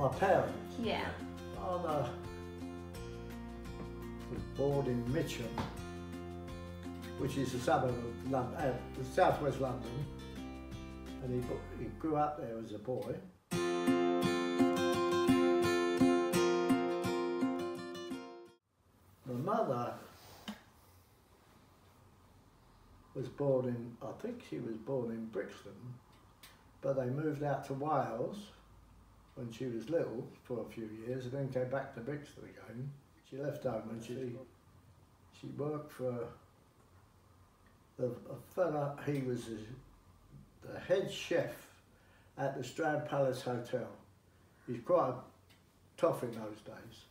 My parents? Yeah. Father was born in Mitcham, which is a suburb of London, southwest London, and he grew up there as a boy. My mother was born in, I think she was born in Brixton, but they moved out to Wales when she was little for a few years and then came back to Brixton again. She left home and she worked for a fella, he was the head chef at the Strand Palace Hotel. He's quite tough in those days.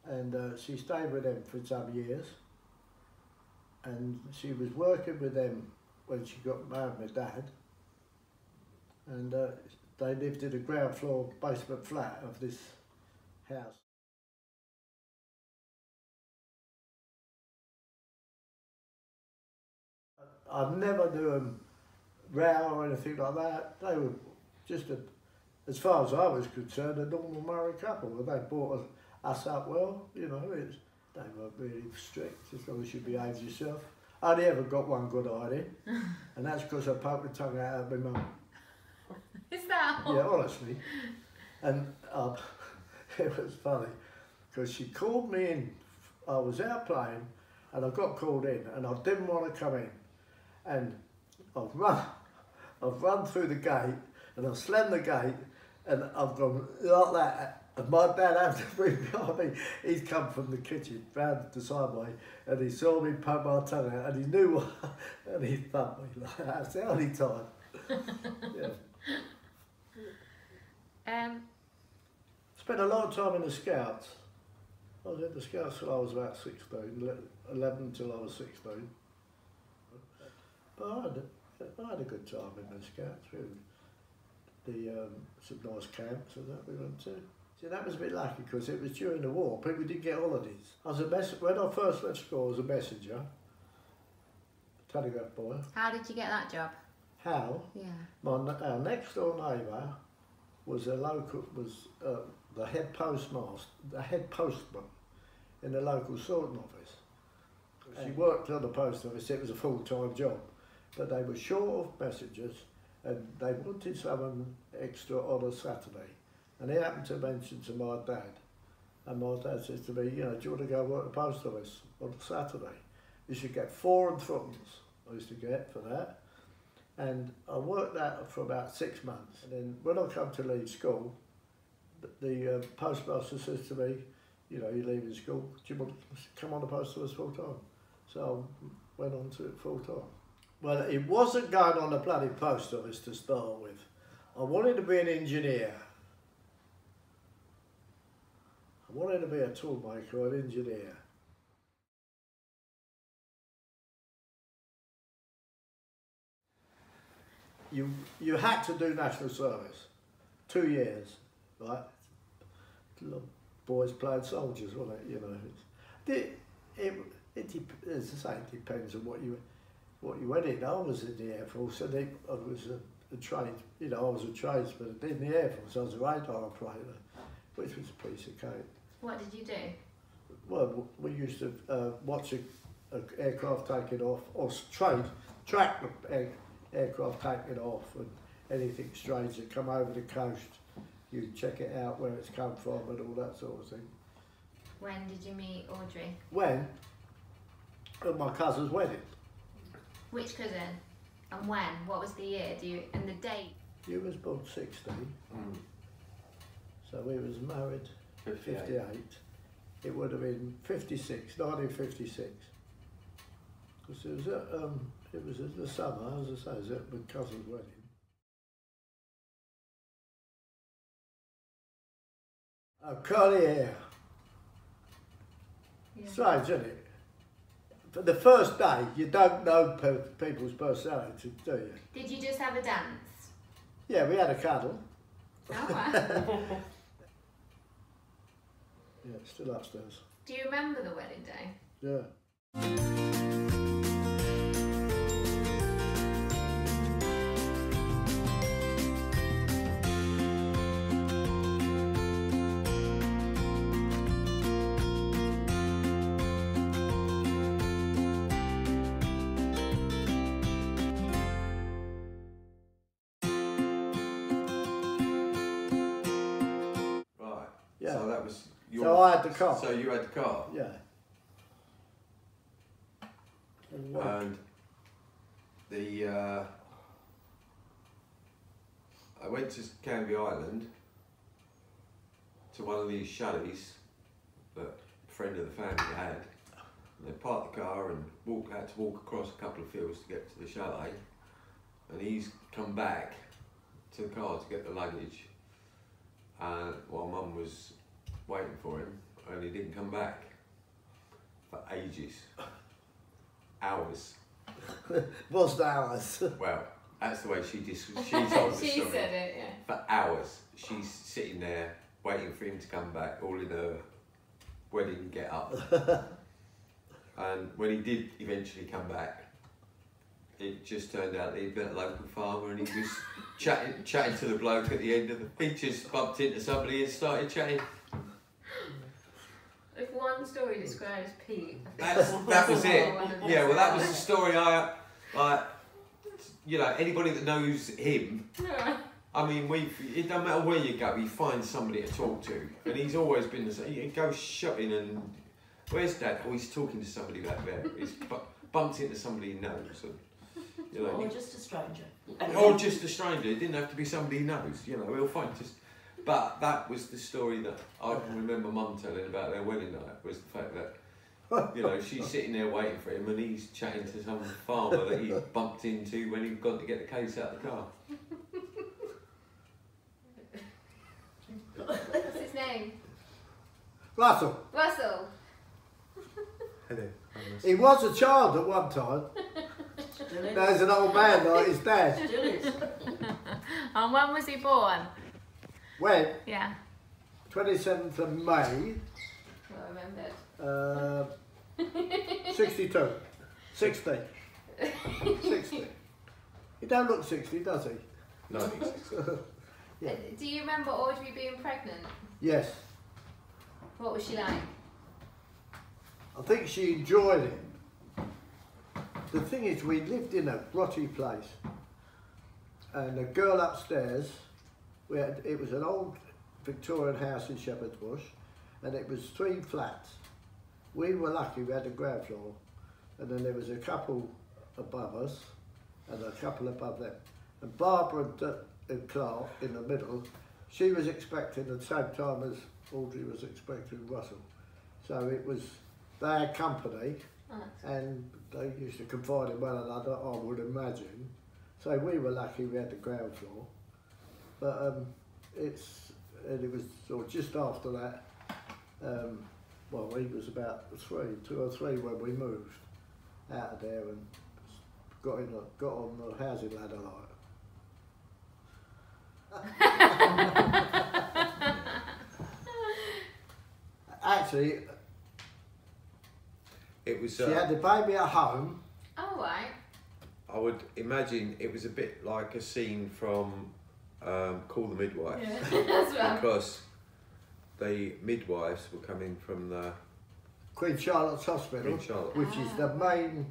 And she stayed with them for some years. And she was working with them when she got married with Dad. And they lived in a ground floor basement flat of this house. I never knew them row or anything like that. They were just, as far as I was concerned, a normal married couple. They brought us up well, you know. They weren't really strict, as long as you behaved yourself. I only ever got one good idea, and that's because I poked my tongue out at my mum. Is that all? Yeah, honestly. And it was funny, because she called me in. I was out playing, and I got called in, and I didn't want to come in. And I've run through the gate, and I've slammed the gate, and I've gone like that. And my dad happened to be behind me. He's come from the kitchen, round the sideway, and he saw me poke my tongue out, and he knew what, and he thumped me like that. That's the only time. Yeah. Spent a lot of time in the Scouts. I was in the Scouts till I was about 16, 11 till I was 16. But I had a good time in the Scouts. Some nice camps and that we went to. See, that was a bit lucky because it was during the war. People didn't get holidays. I was when I first left school, I was a messenger, telegraph boy. How did you get that job? How? Yeah. Our next door neighbour was the head postman in the local sorting office. She worked on the post office. It was a full-time job, but they were short of messengers, and they wanted someone extra on a Saturday. And he happened to mention to my dad, and my dad says to me, you know, do you want to go work at the post office on a Saturday? You should get 4 and 3s, I used to get for that. And I worked that for about 6 months. And then when I come to leave school, the postmaster says to me, you know, you're leaving school, do you want to come on the post office full time? So I went on to it full time. Well, it wasn't going on the bloody post office to start with. I wanted to be an engineer. I wanted to be a toolmaker or an engineer. You had to do national service, 2 years, right? Boys playing soldiers, wasn't it? You know, as I say, it depends on what you went in. I was in the Air Force, and I was a trade. You know, I was a tradesman in the Air Force. I was a radar operator, which was a piece of cake. What did you do? Well, we used to watch an aircraft taking off, or track the aircraft taking off, and anything strange that come over the coast, you check it out where it's come from and all that sort of thing. When did you meet Audrey? When? At my cousin's wedding. Which cousin? And when? What was the year? And the date? You was born 60. So we was married 58. It would have been 56, 1956. Because it was in the summer, as I say, it was at my cousin's wedding. Curly hair. Yeah. Strange, isn't it? For the first day, you don't know people's personality, do you? Did you just have a dance? Yeah, we had a cuddle. Oh, wow. Yeah, it's still upstairs. Do you remember the wedding day? Yeah. Yeah. So that was your... So I had the car. So you had the car? Yeah. And the... I went to Canby Island to one of these chalets that a friend of the family had. And they parked the car and had to walk across a couple of fields to get to the chalet. And he's come back to the car to get the luggage while Mum was waiting for him, and he didn't come back for ages. Hours. Was the hours? Well, that's the way she told the She story. said it, yeah. For hours. She's sitting there waiting for him to come back, all in her wedding get up. And when he did eventually come back, it just turned out that he'd been a local farmer, and he was chatting to the bloke at the end of the... He just bumped into somebody and started chatting. If one story describes Pete, That was it. Yeah, well, that was the story you know, anybody that knows him, I mean, it doesn't matter where you go, you find somebody to talk to. And he's always been the same. He goes shopping and, where's Dad? Oh, he's talking to somebody back there. He's bumped into somebody he knows. And, you know, or just a stranger. Or just a stranger. It didn't have to be somebody he knows, you know, he'll find just... But that was the story that I can remember Mum telling about their wedding night, was the fact that, you know, she's sitting there waiting for him and he's chatting to some farmer that he bumped into when he'd gone to get the case out of the car. what's his name? Russell. Russell. Hello. He was a child at one time. Still is. Now he's an old man like his dad. Still is. And when was he born? When? Yeah. 27th of May, I remembered. 62. 60. 60. He don't look 60, does he? No. Yeah. Do you remember Audrey being pregnant? Yes. What was she like? I think she enjoyed it. The thing is, we lived in a grotty place, and the girl upstairs, it was an old Victorian house in Shepherd's Bush, and it was 3 flats. We were lucky we had the ground floor, and then there was a couple above us and a couple above them. And Barbara and Clark in the middle, she was expecting at the same time as Audrey was expecting Russell. So it was, they had company, and they used to confide in one another, I would imagine. So we were lucky we had the ground floor. But it was sort of just after that, well, he was about 2 or 3 when we moved out of there and got on the housing ladder like. Actually, It was... she had the baby at home. Oh, right. I would imagine it was a bit like a scene from Call the Midwife. Yeah, that's right. Because the midwives were coming from the Queen Charlotte's Hospital, Queen Charlotte. which is the main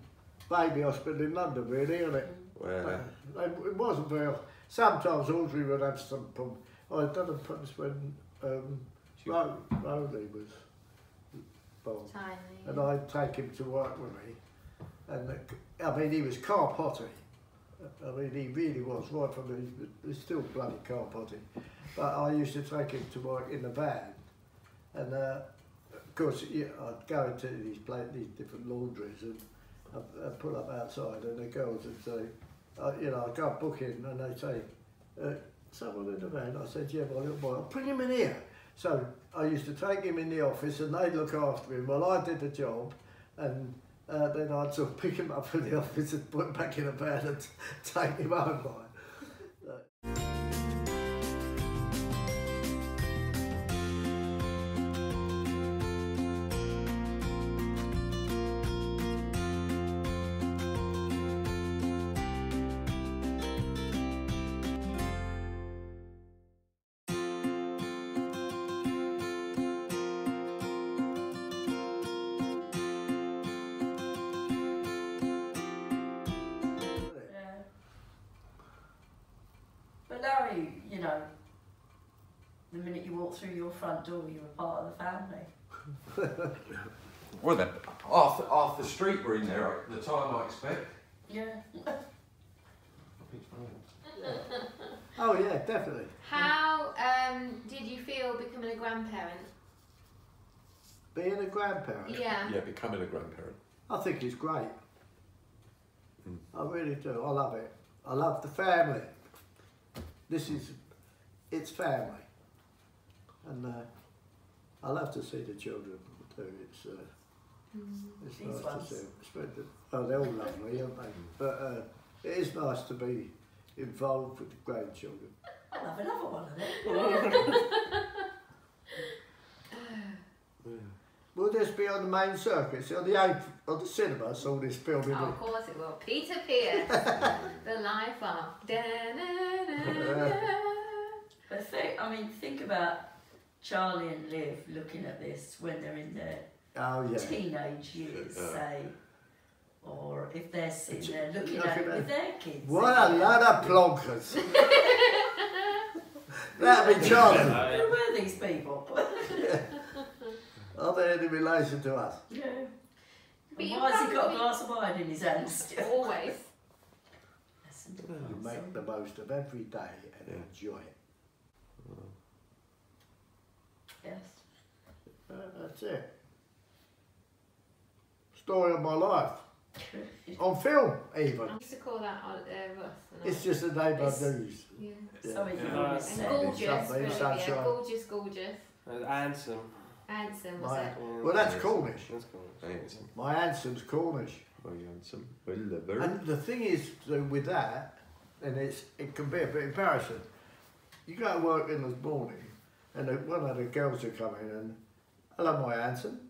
baby hospital in London, really, isn't it? Where It wasn't very... Sometimes Audrey would have some problem. I don't know, perhaps when Rowley was born. Tiny. And I'd take him to work with me. And I mean, he was car potty. I mean, he really was, right from he was still bloody car potty. But I used to take him to work in the van. And of course, I'd go into these different laundries and I'd pull up outside and the girls would say, you know, I'd go book in and they'd say, someone in the van. I said, yeah, my little boy, I'll bring him in here. So I used to take him in the office and they'd look after him while I did the job, and then I'd sort of pick him up from the office and put him back in a van and take him home. walked through your front door, you were part of the family. Well then, half the street were in there at the time, I expect. Yeah. Oh yeah, definitely. How did you feel becoming a grandparent? Being a grandparent, Yeah. Yeah, becoming a grandparent. I think it's great. I really do. I love it. I love the family. It's family, and I love to see the children too. It's These nice ones. to see them. Oh, they're all lovely, aren't they? But it is nice to be involved with the grandchildren. I'll have another one of them. Will this be on the main circuit? See, on the 8th, on the cinema, I saw this film in Oh, of course it will. Peter Pearce, the life of. But think about Charlie and Liv looking at this when they're in their Oh yeah. teenage years, say, or if they're sitting there looking at it with their kids. What a lot of plonkers. That'd be Charlie. Who were these people? Are they any relation to us? Yeah. But And you why has he got a probably- glass of wine in his hand still? Always. Listen to You that. make the most of every day and enjoy it. Yes. That's it. Story of my life. On film, even. I used to call that Russ. It's just a neighbour It's- news. Yeah. Something you Yeah. always And said. gorgeous, Sunday, really, sunshine. yeah. Gorgeous. Handsome. Handsome, was My- it? Well, that's Cornish. That's cool. Handsome. My handsome's Cornish. Very handsome. Well, liver. And the thing is, so with that, and it can be a bit embarrassing. You go to work in the morning, and one of the girls will come in and, hello, my handsome.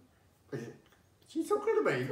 She's talking to me.